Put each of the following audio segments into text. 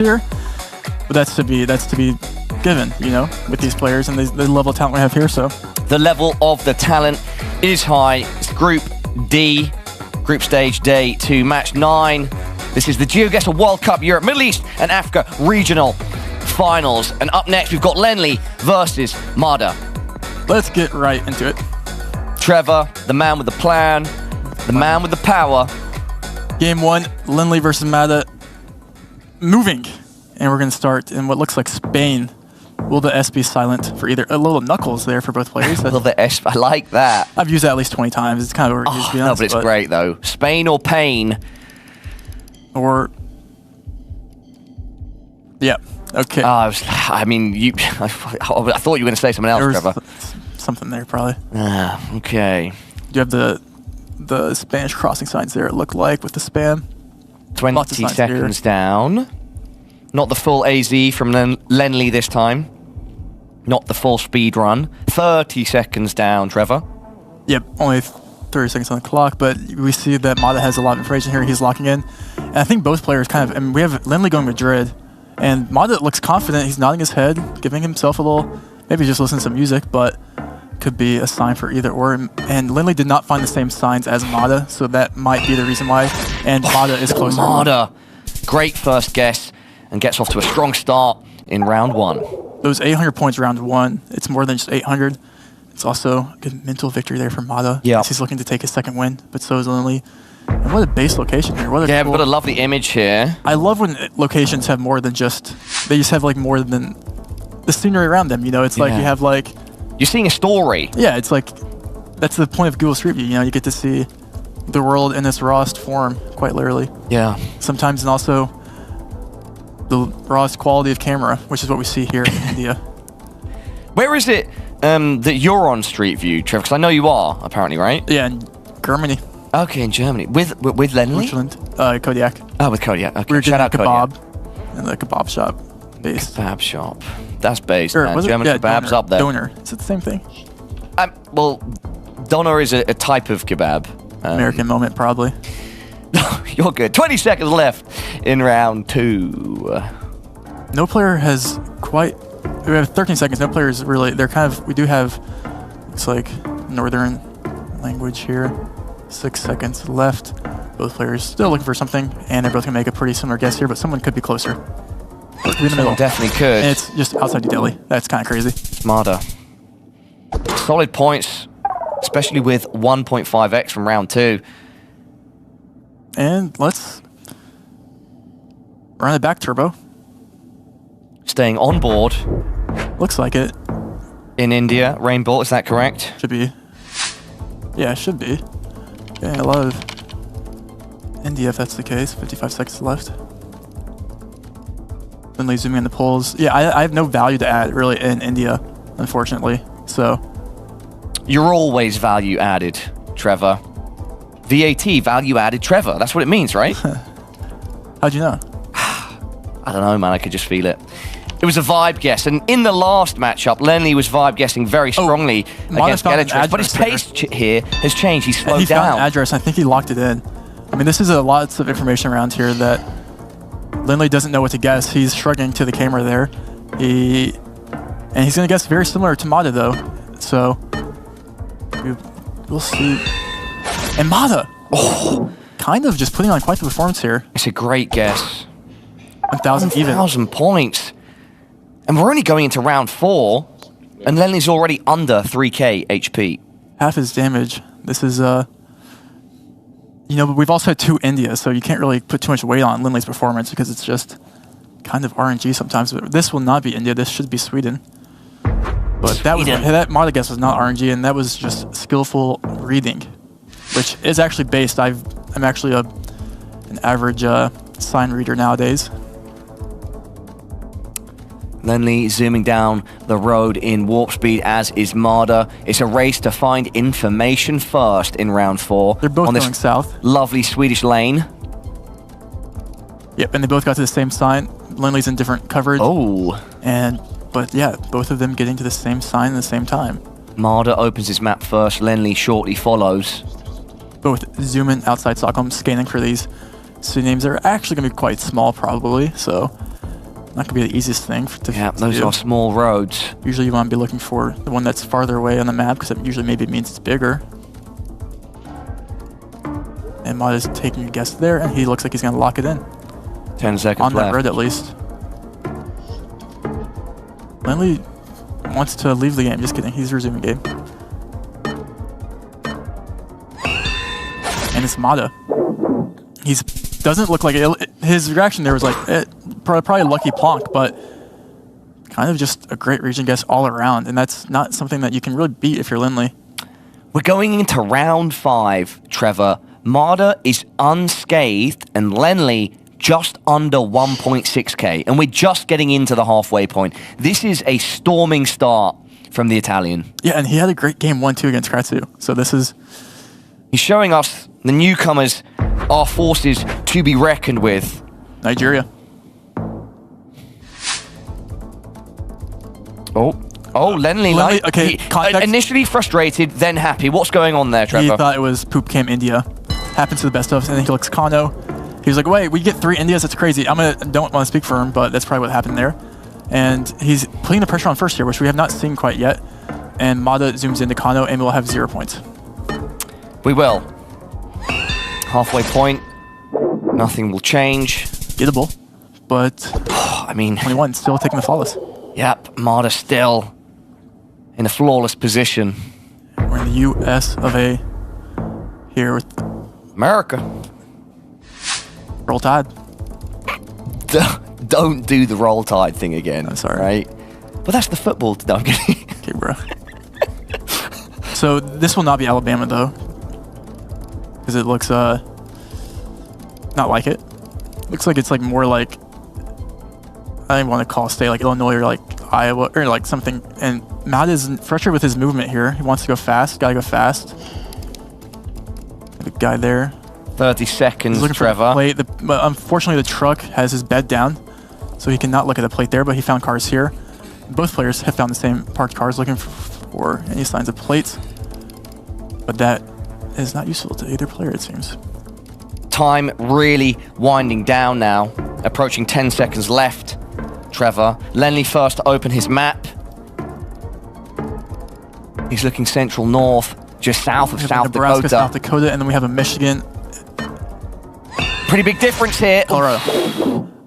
here, but that's to be given, you know, with these players and the level of talent we have here. So the level of the talent is high. It's Group D, Group Stage Day 2, Match 9. This is the Geoguessr World Cup Europe, Middle East and Africa Regional Finals. And up next, we've got Lennli versus Mada. Let's get right into it. Trevor, the man with the plan, the man with the power. Game 1, Lennli versus Mada. Moving. And we're going to start in what looks like Spain. Will the S be silent for either? A little knuckles there for both players. Will the S? I like that. I've used that at least 20 times. It's kind of overused, to be honest. No, but it's great, though. Spain or pain? Or... yeah. Okay. I mean, I thought you were going to say something else, Trevor. Something there, probably. Okay. You have the Spanish crossing signs there, it looked like, with the spam. 20 seconds down. Not the full AZ from Lennli this time. Not the full speed run. 30 seconds down, Trevor. Yep, only 30 seconds on the clock, but we see that Mada has a lot of information here. He's locking in. And I think both players kind of... I mean, we have Lennli going Madrid, and Mada looks confident. He's nodding his head, giving himself a little... maybe just listen to some music, but could be a sign for either or. And Lennli did not find the same signs as Mada, so that might be the reason why. And Mada is closer. Mada, great first guess, and gets off to a strong start in round 1. Those 800 points round 1, it's more than just 800. It's also a good mental victory there for Mada. Yeah. He's looking to take his second win, but so is Lennli. And what a base location here. What a yeah, cool... we've got a lovely image here. I love when locations have more than just... they just have like more than the scenery around them, you know? It's like you have like... you're seeing a story. Yeah, it's like... that's the point of Google Street View, you know? You get to see the world in its rawest form, quite literally. Yeah. Sometimes, and also the rawest quality of camera, which is what we see here in India. Where is it that you're on Street View, Trevor? Because I know you are, apparently, right? Yeah, in Germany. Okay, in Germany. With Lennli? Deutschland. Kodiak. Oh, with Kodiak. Okay. We were Shout getting out a kebab Kodiak. in the kebab shop. Based. Kebab shop. That's based, Or, man. German kebab's doner. up there. Doner. Is it the same thing? Well, doner is a type of kebab. American moment, probably. You're good. 20 seconds left in round 2. No player has quite... we have 13 seconds. No player is really... they're kind of... we do have... looks like northern language here. 6 seconds left. Both players still looking for something, and they're both going to make a pretty similar guess here, but someone could be closer. We're in the middle. Definitely could. And it's just outside New Delhi. That's kind of crazy. Mada. Solid points, especially with 1.5x from round 2. And let's run it back, Turbo. Staying on board. Looks like it. In India, Rainbow, is that correct? Should be. Yeah, it should be. Yeah, a lot of India, if that's the case. 55 seconds left. Lennli zooming in the polls. Yeah, I have no value to add, really, in India, unfortunately. So... you're always value added, Trevor. VAT, value added Trevor. That's what it means, right? How'd you know? I don't know, man. I could just feel it. It was a vibe guess, and in the last matchup, Lennli was vibe guessing very strongly against Geoguessr, but his pace here has changed. He's slowed down. He found an address. I think he locked it in. I mean, this is lots of information around here that Lennli doesn't know what to guess. He's shrugging to the camera there. And he's going to guess very similar to Mada, though. So we'll see. And Mada, kind of just putting on quite the performance here. It's a great guess. 1,000 even. 1,000 points. And we're only going into round 4, and Lennli's already under 3k HP. Half his damage. This is, you know, but we've also had 2 India, so you can't really put too much weight on Lennli's performance because it's just kind of RNG sometimes. But this will not be India. This should be Sweden. But that Mada guess was not RNG, and that was just skillful reading, which is actually based. I'm actually an average sign reader nowadays. Lennli zooming down the road in warp speed, as is Mada. It's a race to find information first in round 4. They're both on going this south. Lovely Swedish lane. Yep, and they both got to the same sign. Lennli's in different coverage. Oh. But yeah, both of them getting to the same sign at the same time. Mada opens his map first. Lennli shortly follows. Both zoom in outside Stockholm, scanning for these city names. They're actually going to be quite small, probably. So Not gonna be the easiest thing to those do. are small roads. Usually you want to be looking for the one that's farther away on the map, because that usually maybe means it's bigger. And Mada's taking a guess there, and he looks like he's gonna lock it in. 10 seconds on left. that road at least. Lennli wants to leave the game. Just kidding. He's resuming game. And it's Mada. He's doesn't look like it. His reaction there was like probably lucky plonk, but kind of just a great region guess all around, and that's not something that you can really beat if you're Lennli. We're going into round 5, Trevor. Mada is unscathed, and Lennli just under 1.6k, and we're just getting into the halfway point. This is a storming start from the Italian. Yeah, and he had a great game 1-2 against Kratzu. So this is... He's showing us, the newcomers, are forces to be reckoned with. Nigeria. Lennli, okay, initially frustrated, then happy. What's going on there, Trevor? He thought it was Poop Cam India. Happens to the best of us, and then he looks Kano. He was like, wait, we get 3 Indias? That's crazy. Don't want to speak for him, but that's probably what happened there. And he's putting the pressure on first here, which we have not seen quite yet. And Mada zooms into Kano, and we'll have 0 points. We will. Halfway point. Nothing will change. Gettable, but I mean... 21, still taking the flawless. Yep, Mada still in a flawless position. We're in the US of A here with America. Roll Tide. Don't do the roll tide thing again. I'm sorry. Right? But that's the football. No, I'm kidding. Okay, bro. So this will not be Alabama though, because it looks not like it. Looks like it's like more like, I don't want to call a state like Illinois or like Iowa or like something. And Matt is frustrated with his movement here. He wants to go fast. Gotta go fast. The guy there. 30 seconds, looking Trevor. For the plate. But unfortunately, the truck has his bed down, so he cannot look at the plate there. But he found cars here. Both players have found the same parked cars, looking for any signs of plates. But that is not useful to either player, it seems. Time really winding down now. Approaching 10 seconds left. Trevor. Lennli first to open his map. He's looking central north, just south of South Nebraska, Dakota. South Dakota, and then we have a Michigan. Pretty big difference here. Colorado.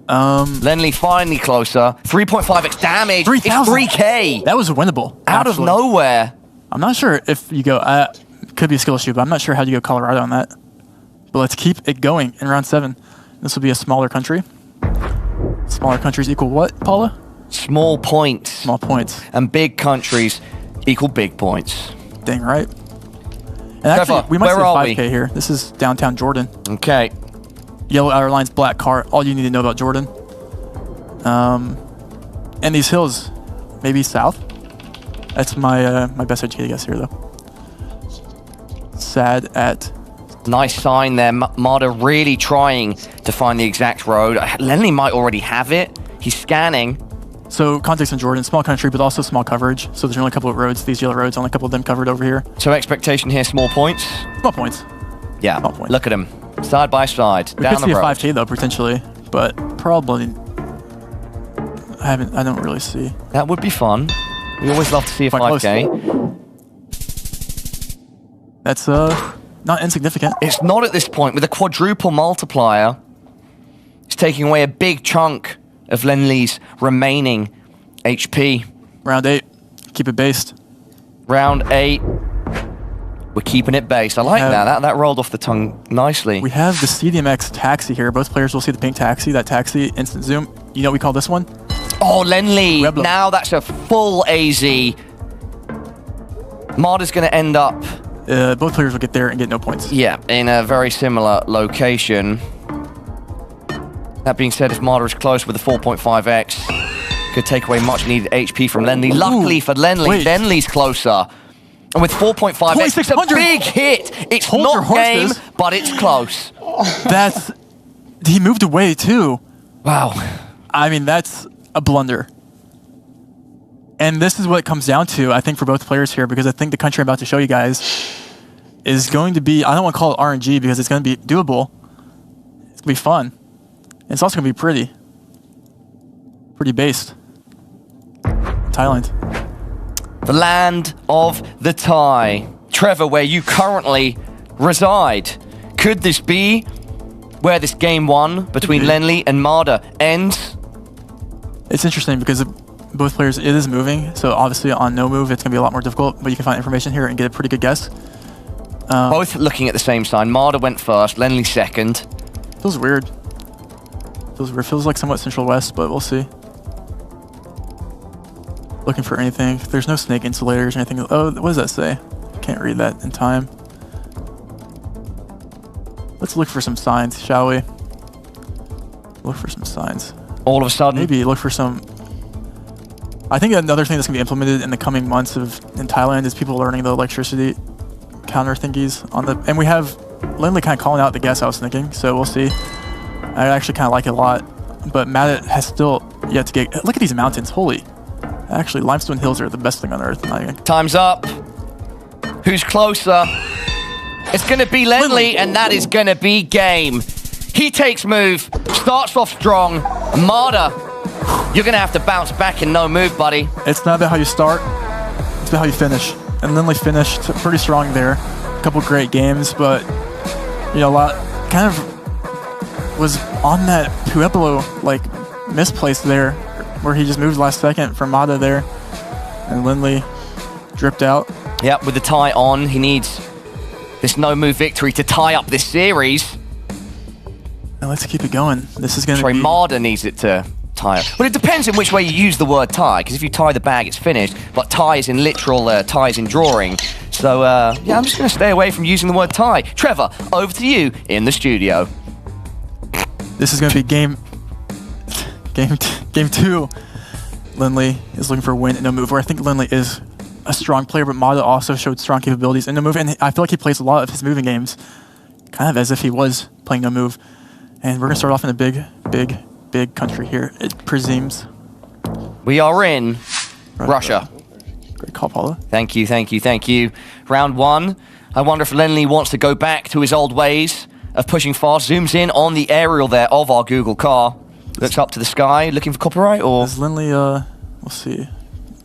Lennli finally closer. 3.5x damage. 3,000. It's 3k. That was winnable. Out of nowhere. I'm not sure if you go, could be a skill issue, but I'm not sure how you go Colorado on that. But let's keep it going in round 7. This will be a smaller country. Smaller countries equal what, Paula? Small points. Small points. And big countries equal big points. Dang right. And actually, Trevor, we might where say are 5K here. This is downtown Jordan. Okay. Yellow outer lines, black car. All you need to know about Jordan. And these hills, maybe south. That's my my best educated guess here, though. Sad at... Nice sign there. Mada really trying to find the exact road. Lennli might already have it. He's scanning. So context in Jordan, small country, but also small coverage. So there's only a couple of roads. These yellow roads, only a couple of them covered over here. So expectation here, small points? Small points. Yeah, small points. Look at him. Side by side, We down could the see a road. 5K though, potentially, but probably I don't really see. That would be fun. We always love to see a Quite 5K. That's not insignificant. It's not at this point. With a quadruple multiplier, it's taking away a big chunk of Lennli's remaining HP. Round 8, keep it based. Round 8, we're keeping it based. I like that. That rolled off the tongue nicely. We have the CDMX taxi here. Both players will see the pink taxi. That taxi, instant zoom. You know what we call this one? Oh, Lennli. Reblo. Now that's a full AZ. Mada's going to end up... Both players will get there and get no points. Yeah, in a very similar location. That being said, if Mada is close with a 4.5x, could take away much needed HP from Lennli. Luckily for Lennli, Lennli's closer. And with 4.5x, it's a big hit. It's not game, but it's close. That's... He moved away too. Wow. I mean, that's a blunder. And this is what it comes down to, I think, for both players here, because I think the country I'm about to show you guys is going to be, I don't want to call it RNG because it's going to be doable. It's going to be fun. And it's also going to be pretty pretty based. Thailand. The land of the tie. Trevor, where you currently reside. Could this be where this game one between Lennli and Mada ends? It's interesting because both players, it is moving, so obviously on no move it's going to be a lot more difficult, but you can find information here and get a pretty good guess. Both looking at the same sign. Mada went first, Lennli second. Feels weird. Feels like somewhat Central West, but we'll see. Looking for anything. There's no snake insulators or anything. Oh, what does that say? Can't read that in time. Let's look for some signs, shall we? Look for some signs. All of a sudden. Maybe look for some... I think another thing that's going to be implemented in the coming months in Thailand is people learning the electricity counter thingies on the... And we have Lennli kind of calling out the gas I was thinking, so we'll see. I actually kind of like it a lot. But Mada has still yet to get... Look at these mountains, holy. Actually, limestone hills are the best thing on earth. Time's up. Who's closer? It's going to be Lennli, and that is going to be game. He takes move, starts off strong. Mada, you're going to have to bounce back in no move, buddy. It's not about how you start, it's about how you finish. And Lennli finished pretty strong there. A couple great games, but, you know, a lot kind of was on that Pueblo, like, misplace there, where he just moved last second from Mada there. And Lennli dripped out. Yep, with the tie on, he needs this no-move victory to tie up this series. Now let's keep it going. This is going to be... Mada needs it to tie up. Well, it depends in which way you use the word tie, because if you tie the bag, it's finished. But tie is in literal, tie is in drawing. So, yeah, I'm just going to stay away from using the word tie. Trevor, over to you in the studio. This is going to be game two. Lennli is looking for a win in no move, where I think Lennli is a strong player, but Mada also showed strong capabilities in no move, and I feel like he plays a lot of his moving games kind of as if he was playing no move. And we're going to start off in a big country here, it presumes. We are in Russia. Great call, Paula. Thank you, thank you, thank you. Round one. I wonder if Lennli wants to go back to his old ways of pushing fast. Zooms in on the aerial there of our Google car. Looks up to the sky, looking for copyright, or... Is Lennli, we'll see.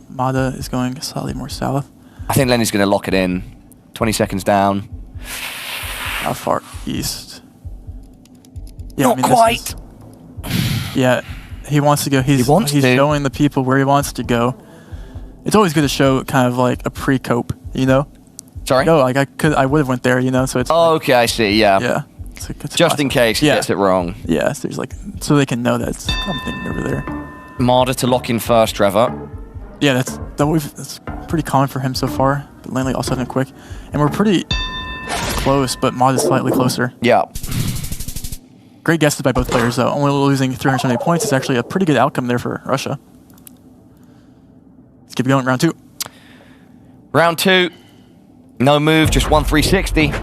Mada is going slightly more south. I think Lennli's going to lock it in. 20 seconds down. How far east? Yeah, Not quite. Yeah, he wants to go. He's showing the people where he wants to go. It's always good to show kind of like a pre-cope, you know? Sorry? No, like I would have went there, you know? So it's oh, okay, I see, yeah. Yeah. It's just in case he gets it wrong. Yeah, so there's like, so they can know that's something over there. Mada to lock in first, Trevor. Yeah, that's pretty common for him so far. But Lennli also done quick. And we're pretty close, but Mada's slightly closer. Yeah. Great guesses by both players, though. Only losing 370 points is actually a pretty good outcome there for Russia. Let's keep going, round two. Round two. No move, just 1 360.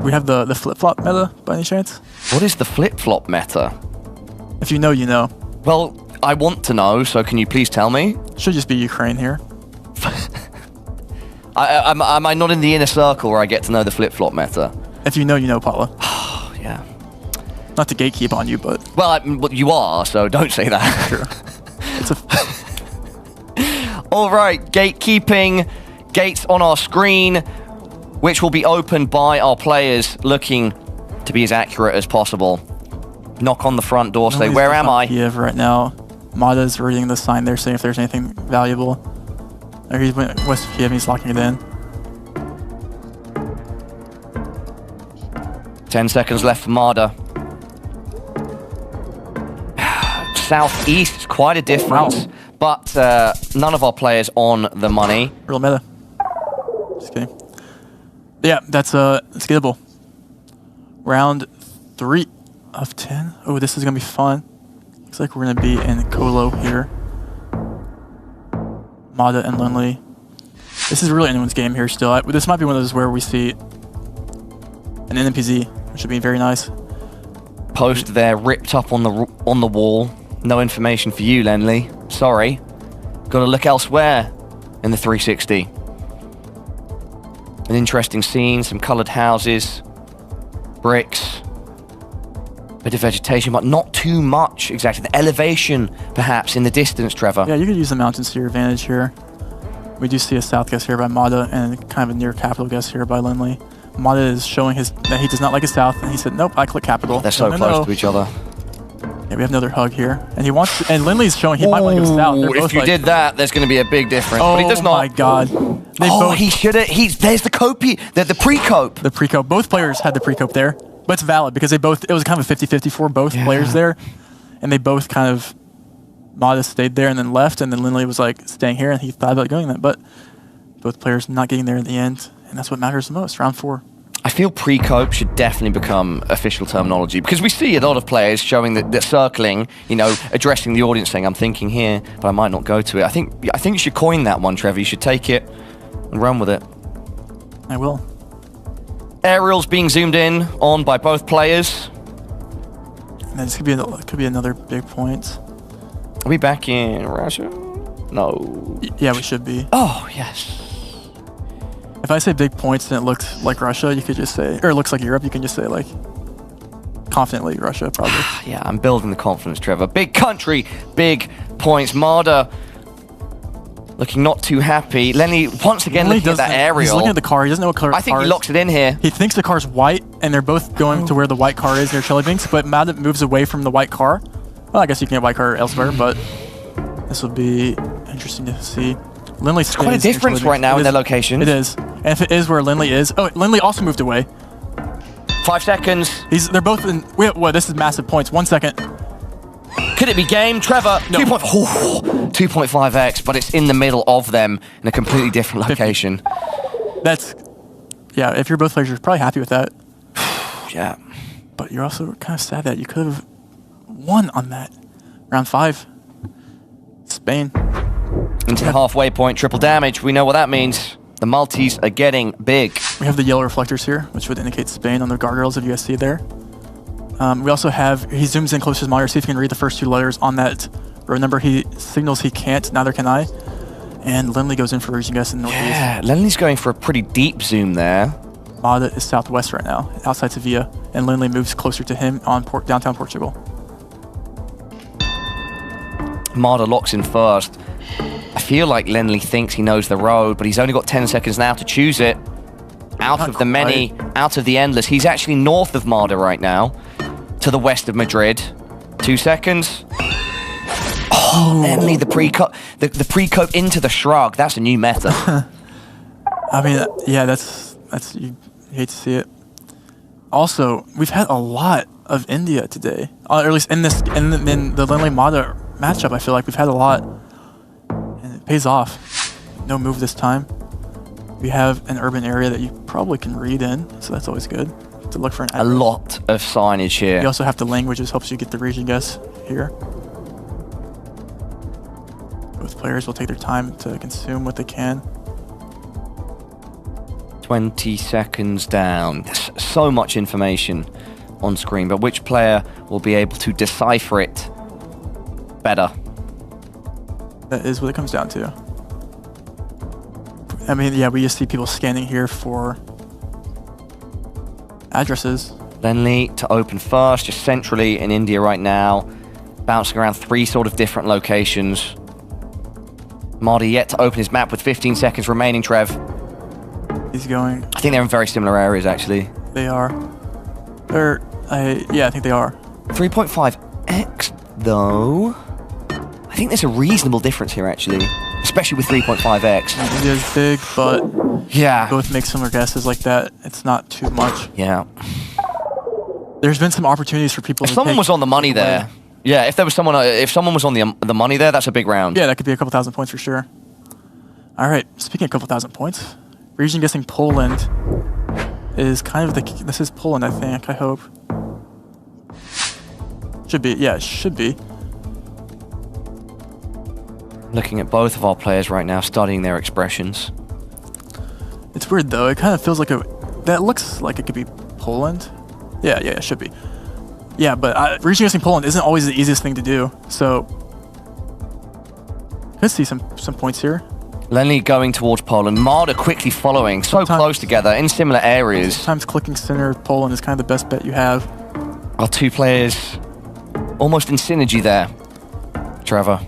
We have the flip-flop meta, by any chance? What is the flip-flop meta? If you know, you know. Well, I want to know, so can you please tell me? Should just be Ukraine here. Am I not in the inner circle where I get to know the flip-flop meta? If you know, Paula. Yeah. Not to gatekeep on you, but... Well, you are, so don't say that. Sure. It's All right, gatekeeping. Gates on our screen, which will be opened by our players looking to be as accurate as possible. Knock on the front door, say, where am I? Kiev right now. Mada's reading the sign there, saying if there's anything valuable. Or he's west of Kiev, he's locking it in. 10 seconds left for Mada. Southeast is quite a difference, but none of our players on the money. Real meta. Just kidding. Yeah, that's gettable. Round 3 of 10. Oh, this is gonna be fun. Looks like we're gonna be in Colo here. Mada and Lennli. This is really anyone's game here still. This might be one of those where we see an NMPZ, which would be very nice. Post there, ripped up on the wall. No information for you, Lennli. Sorry. Got to look elsewhere in the 360. An interesting scene, some coloured houses, bricks. Bit of vegetation, but not too much, exactly. The elevation, perhaps, in the distance, Trevor. Yeah, you could use the mountains to your advantage here. We do see a south guess here by Mada and kind of a near capital guess here by Lennli. Mada is showing that he does not like his south, and he said, nope, I click capital. They're so close to each other. Yeah, we have another hug here. And he wants to, and Lindley's showing he might want to go south. If you did that, there's going to be a big difference. Oh but he does not. My God. He should have. There's the cope. The pre-cope. The pre-cope. Both players had the pre-cope there. But it's valid because it was kind of a 50-50 for both players there. And they both kind of, Mada stayed there and then left. And then Lindley was like staying here and he thought about going that. But both players not getting there in the end. And that's what matters the most. Round 4. I feel pre-cope should definitely become official terminology because we see a lot of players showing that they're circling, addressing the audience saying, I'm thinking here, but I might not go to it. I think you should coin that one, Trevor. You should take it and run with it. I will. Aerials being zoomed in on by both players. And this could be another big point. Are we back in Russia? No. Yeah, we should be. Oh, yes. If I say big points and it looks like Russia, you could just say, or it looks like Europe, you can just say like, confidently Russia, probably. Yeah, I'm building the confidence, Trevor. Big country, big points. Mada looking not too happy. Lennli once again looking at that aerial. He's looking at the car. He doesn't know what color. I think he locks it in here. He thinks the car's white, and they're both going to where the white car is near Chili Binks. But Mada moves away from the white car. Well, I guess you can get white car elsewhere, but this will be interesting to see. Lindley's quite a difference right now in their location. It is, and if it is where Lindley is, Lindley also moved away. 5 seconds. They're both in. Well, this is massive points. 1 second. Could it be game? Trevor, no. 2.5x, but it's in the middle of them in a completely different location. 50. Yeah, if you're both players, you're probably happy with that. Yeah. But you're also kind of sad that you could have won on that. Round 5. Spain. Into the halfway point, triple damage. We know what that means. The multis are getting big. We have the yellow reflectors here, which would indicate Spain on the guardrails if you guys see there. We also have, he zooms in close to his monitor, see if he can read the first 2 letters on that road number. He signals he can't, neither can I. And Lennli goes in for Geoguessr in Northeast. Yeah, Lennli's going for a pretty deep zoom there. Mada is southwest right now, outside Sevilla, and Lennli moves closer to him on downtown Portugal. Mada locks in first. I feel like Lennli thinks he knows the road, but he's only got 10 seconds now to choose it. Out of the many, out of the endless. He's actually north of Mada right now, to the west of Madrid. 2 seconds. Oh, Lennli, the pre-cope into the shrug. That's a new meta. I mean, yeah, that's you hate to see it. Also, we've had a lot of India today, or at least in the Lennli Mada matchup. I feel like we've had a lot, and it pays off. No move this time. We have an urban area that you probably can read in, so that's always good to look for an address. A lot of signage here. You also have the languages, helps you get the region guess here. Both players will take their time to consume what they can. 20 seconds down. There's so much information on screen, but which player will be able to decipher it better? That is what it comes down to. I mean, yeah, we just see people scanning here for addresses. Lennli to open first, just centrally in India right now, bouncing around 3 sort of different locations. Mada yet to open his map with 15 seconds remaining, Trev. He's going. I think they're in very similar areas, actually. They are. Yeah, I think they are. 3.5x, though. I think there's a reasonable difference here, actually. Especially with 3.5x. India's big, but yeah, both make similar guesses like that. It's not too much. Yeah. There's been some opportunities for people. If someone was on the money there, yeah. If someone was on the money there, that's a big round. Yeah, that could be a couple thousand points for sure. All right, speaking of a couple thousand points, region guessing Poland is kind of this is Poland, I think. I hope. Should be. Yeah, it should be. Looking at both of our players right now, studying their expressions. It's weird though. It kind of feels like that looks like it could be Poland. Yeah, it should be. Yeah, but region guessing Poland isn't always the easiest thing to do. So, let's see some points here. Lennli going towards Poland. Mada quickly following. So close together in similar areas. Sometimes clicking center of Poland is kind of the best bet you have. Our two players almost in synergy there, Trevor.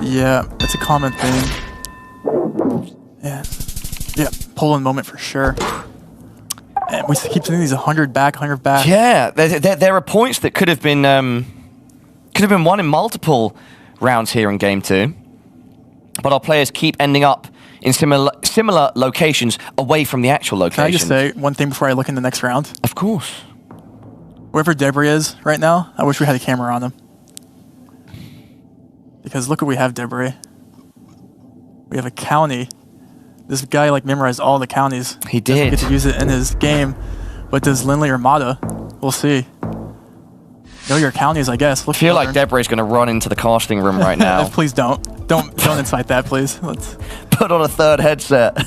Yeah, it's a common thing. Yeah, Poland moment for sure. And we keep doing these 100 back, 100 back. Yeah, there are points that could have been won in multiple rounds here in game 2, but our players keep ending up in similar locations away from the actual location. Can I just say one thing before I look in the next round? Of course. Wherever Debris is right now, I wish we had a camera on him. Because look what we have, Debris. We have a county. This guy like memorized all the counties. He did. Doesn't get to use it in his game. But does Lennli or Mada? We'll see. Know your counties, I guess. I feel like Debris is going to run into the casting room right now. Please don't. Don't incite that, please. Let's put on a third headset.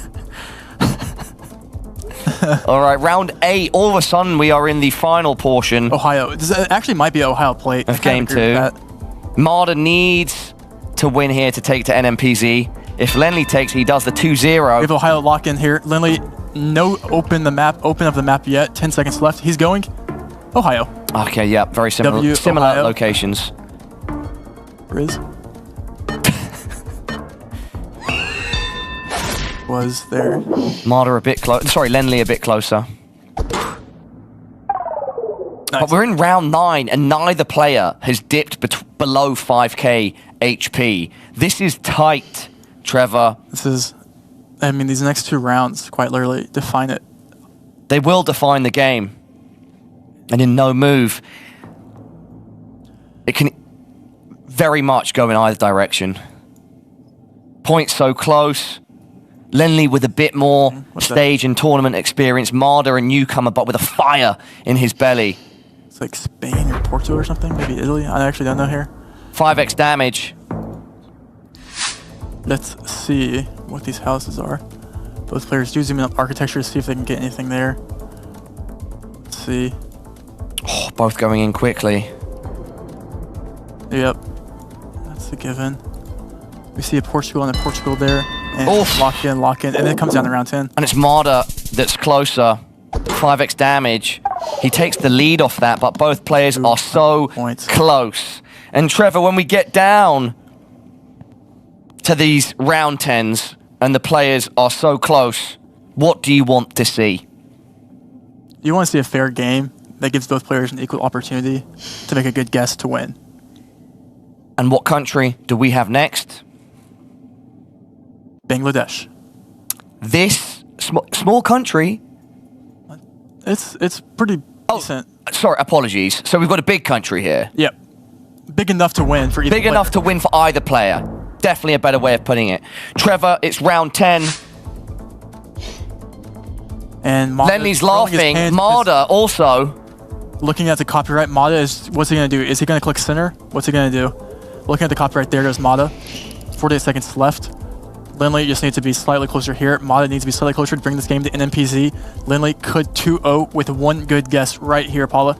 All right, round 8. All of a sudden, we are in the final portion. Ohio. This actually might be Ohio plate. Of game 2. Mada needs to win here to take to NMPZ. If Lennli takes, he does the 2-0. We have Ohio lock in here. Lennli, no open up the map yet. 10 seconds left. He's going. Ohio. Okay, yeah, very similar Ohio. locations. Riz. Was there. Mada a bit close. Sorry, Lennli a bit closer. Nice. But we're in round 9, and neither player has dipped below 5k HP. This is tight, Trevor. This is, I mean, these next 2 rounds quite literally define it. They will define the game. And in no move, it can very much go in either direction. Points so close. Lennli with a bit more stage and tournament experience. Mada a newcomer, but with a fire in his belly. It's like Spain or Portugal or something. Maybe Italy. I actually don't know here. 5x damage. Let's see what these houses are. Both players do zoom in up architecture to see if they can get anything there. Let's see. Oh, both going in quickly. Yep. That's a given. We see a Portugal and a Portugal there. And Oof. lock in, and then it comes down to round 10. And it's Mada that's closer. 5x damage. He takes the lead off that, but both players are so close. And Trevor, when we get down to these round 10s and the players are so close, what do you want to see? You want to see a fair game that gives both players an equal opportunity to make a good guess to win. And what country do we have next? Bangladesh. This small country. It's pretty decent. Sorry, apologies. So we've got a big country here. Yep. Big enough to win for either player. Big enough to win for either player. Definitely a better way of putting it. Trevor, it's round 10. And Lennli's laughing. Mada also. Looking at the copyright, Mada is, what's he going to do? Is he going to click center? What's he going to do? Looking at the copyright, there goes Mada. 48 seconds left. Lennli just needs to be slightly closer here. Mada needs to be slightly closer to bring this game to NMPZ. Lennli could 2-0 with one good guess right here, Paula.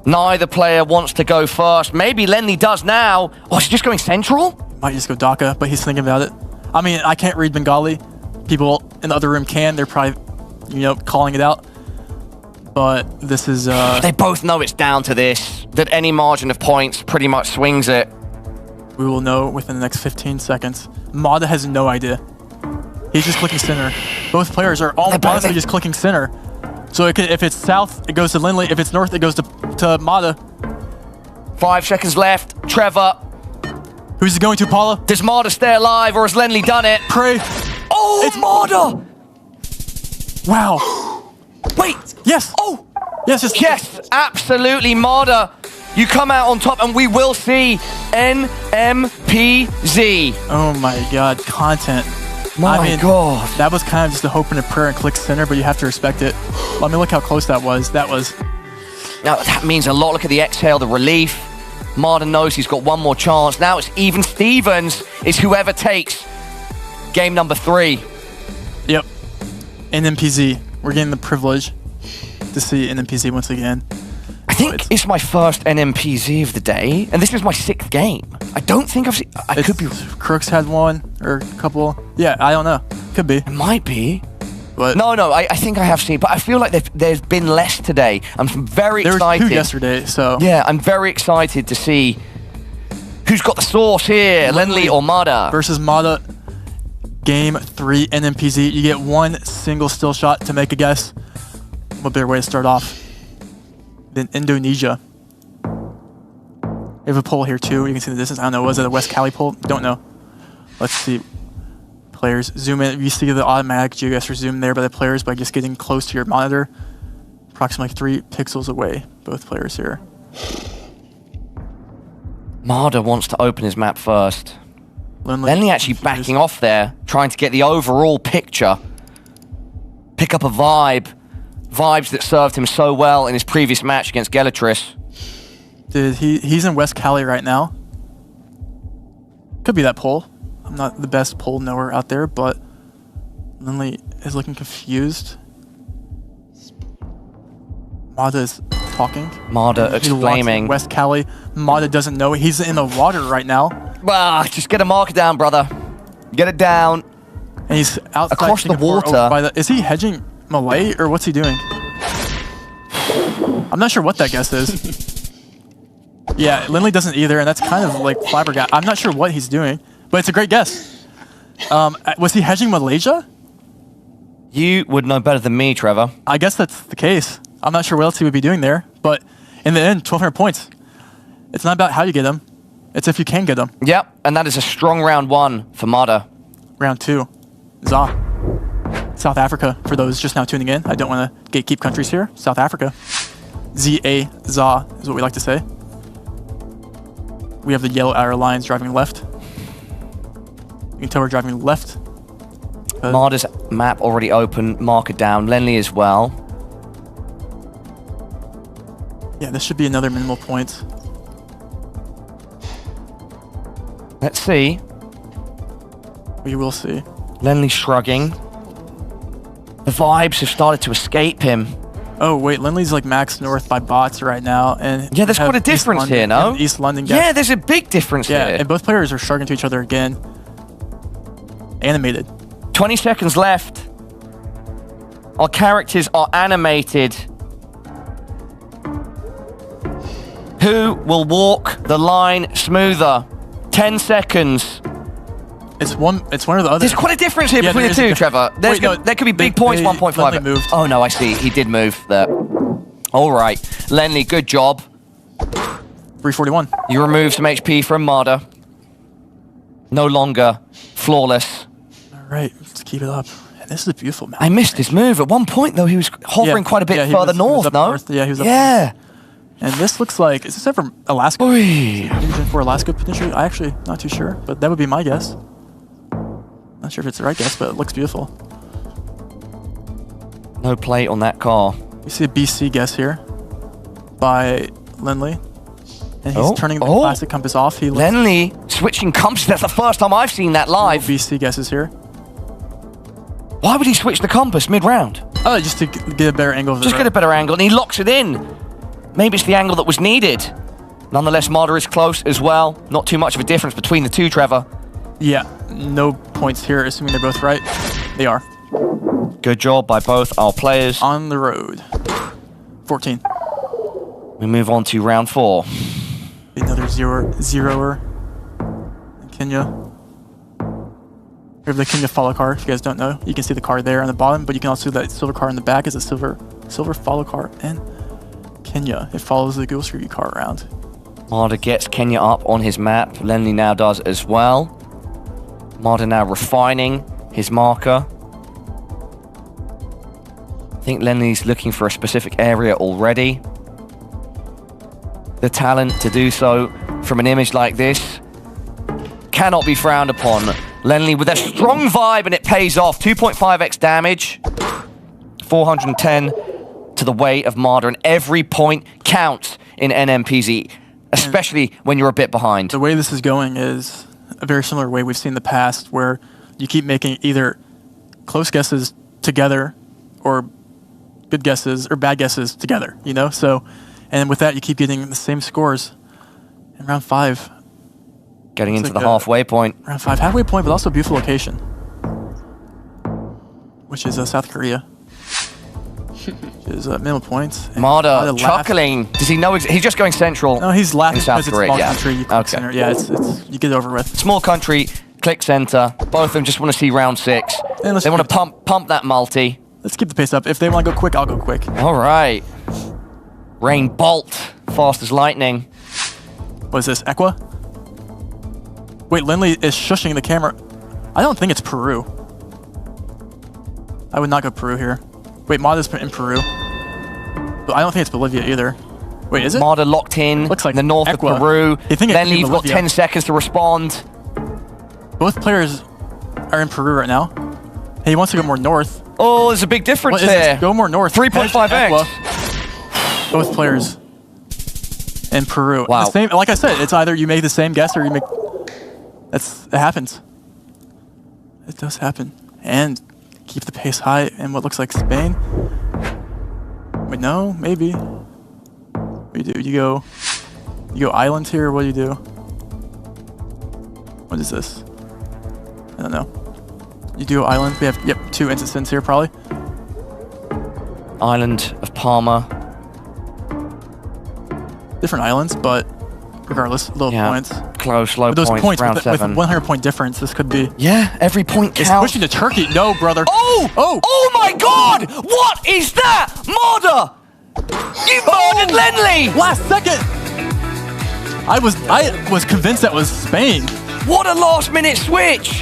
Neither player wants to go first. Maybe Lennli does now. Oh, is he just going central? Might just go Dhaka, but he's thinking about it. I mean, I can't read Bengali. People in the other room can. They're probably, calling it out. But this is... They both know it's down to this. That any margin of points pretty much swings it. We will know within the next 15 seconds. Mada has no idea. He's just clicking center. Both players are all honestly just clicking center. So if it's south, it goes to Lennli. If it's north, it goes to Mada. 5 seconds left. Trevor. Who's it going to, Paula? Does Mada stay alive, or has Lennli done it? Pray. Oh, it's Mada! Wow. Wait. Yes. Oh. Yes, absolutely, Mada. You come out on top, and we will see NMPZ. Oh my God, content. My God. That was kind of just a hope and a prayer and click center, but you have to respect it. Let me look how close that was. Now, that means a lot. Look at the exhale, the relief. Mada knows he's got one more chance. Now it's even Stevens. It's whoever takes game number 3. Yep. NMPZ. We're getting the privilege to see NMPZ once again. I think it's my first NMPZ of the day, and this is my 6th game. I don't think I've seen... I could be... Crooks had one, or a couple. Yeah, I don't know. Could be. It might be. But No, I think I have seen, but I feel like there's been less today. I'm very there excited. were 2 yesterday, so Yeah, I'm very excited to see who's got the sauce here, Lennli or Mada. versus Mada. Game 3 NMPZ. You get 1 single still shot to make a guess. What better way to start off than Indonesia? We have a poll here too. You can see the distance. I don't know. Was it a West Cali poll? Don't know. Let's see. Players zoom in. You see the automatic Geoguessr zoom there by the players by just getting close to your monitor. Approximately 3 pixels away. Both players here. Mada wants to open his map first. Lennli actually confused. backing off there, trying to get the overall picture. Pick up a vibe. Vibes that served him so well in his previous match against Geoguessr. He's in West Cali right now. Could be that poll. I'm not the best poll knower out there, but Lennli is looking confused. Mada is talking. Mada exclaiming. West Cali. Mada doesn't know. He's in the water right now. Just get a marker down, brother. Get it down. And he's outside Across the Singapore water. over by is he hedging Malay or what's he doing? I'm not sure what that guess is. Yeah, Lennli doesn't either, and that's kind of like flabbergasted. I'm not sure what he's doing, but it's a great guess. Was he hedging Malaysia? You would know better than me, Trevor. I guess that's the case. I'm not sure what else he would be doing there, but in the end, 1,200 points. It's not about how you get them. It's if you can get them. Yep, and that is a strong round 1 for Mada. Round 2, ZA. South Africa, for those just now tuning in. I don't want to gatekeep countries here. South Africa. ZA, ZA is what we like to say. We have the yellow outer lines driving left. You can tell we're driving left. Mada's map already open, marker down. Lennli as well. Yeah, this should be another minimal points. Let's see. We will see. Lennli shrugging. The vibes have started to escape him. Oh wait, Lennli's like max north by bots right now, and Yeah, there's quite a difference here, no? East London. Yeah, there's a big difference yeah, here. and both players are shrugging to each other again. Animated. 20 seconds left. Our characters are animated. Who will walk the line smoother? 10 seconds. It's one or the other. There's quite a difference here between the two, Trevor. There could be big points, 1.5. Lennli moved. Oh, no, I see. He did move there. All right. Lennli, good job. 341. You removed some HP from Mada. No longer flawless. All right, let's keep it up. And this is a beautiful map. I missed his move. At one point, though, he was hovering quite a bit further north, up no? north. Yeah, he was up Yeah. And this looks like, is this ever Alaska? Oy. Region for Alaska, potentially? I actually not too sure, but that would be my guess. Not sure if it's the right guess, but it looks beautiful. No plate on that car. You see a BC guess here by Lennli. And he's turning the classic compass off. He looks Lennli switching compasses. That's the first time I've seen that live. BC guesses here. Why would he switch the compass mid-round? Oh, just to get a better angle of the Just get a better angle, and he locks it in. Maybe it's the angle that was needed. Nonetheless, Mada is close as well. Not too much of a difference between the two, Trevor. Yeah, no points here, assuming they're both right. They are. Good job by both our players. On the road. 14. We move on to round 4. Another zeroer in Kenya. We have the Kenya follow car, if you guys don't know. You can see the car there on the bottom, but you can also see that silver car in the back is a silver follow car in Kenya. It follows the Google Street View car around. Mada gets Kenya up on his map. Lennli now does as well. Mada now refining his marker. I think Lennli's looking for a specific area already. The talent to do so from an image like this cannot be frowned upon. Lennli with a strong vibe, and it pays off. 2.5x damage. 410 to the weight of Mada, and every point counts in NMPZ, especially when you're a bit behind. The way this is going is a very similar way we've seen in the past, where you keep making either close guesses together or good guesses or bad guesses together, you know? So, and with that, you keep getting the same scores in round 5. Getting into the halfway point. Round 5, halfway point, but also a beautiful location. which is South Korea. Which is minimal points. And Mada chuckling. Does he know? He's just going central. No, he's laughing in South because it's a Korea. small Yeah. country. You click center. Yeah, it's you get it over with. Small country, click center. Both of them just want to see round 6. And They want to pump that multi. Let's keep the pace up. If they want to go quick, I'll go quick. All right. Rain bolt, fast as lightning. What is this? Equa? Wait, Lennli is shushing the camera. I don't think it's Peru. I would not go Peru here. Wait, Mada's in Peru. But I don't think it's Bolivia either. Wait, is it? Mada locked in. Looks like in the north Equa. of Peru. You think Then you've got 10 seconds to respond. Both players are in Peru right now. Hey, he wants to go more north. Oh, there's a big difference What is there. this? Go more north. 3.5x. Both players in Peru. Wow. The same, like I said, it's either you make the same guess or you make... It happens. It does happen. And keep the pace high in what looks like Spain. Wait, no, maybe. What do you do? You go island here, or what do you do? What is this? I don't know. You do island. We have 2 instances here probably. Island of Palma. Different islands, but regardless, low points. Close, low With those points, round with 7. 100 point difference, this could be. Yeah, every point It's counts. pushing to Turkey. No, brother. Oh! Oh! Oh my God! What is that? Mada! You murdered Lennli! Last second. I was convinced that was Spain. What a last minute switch!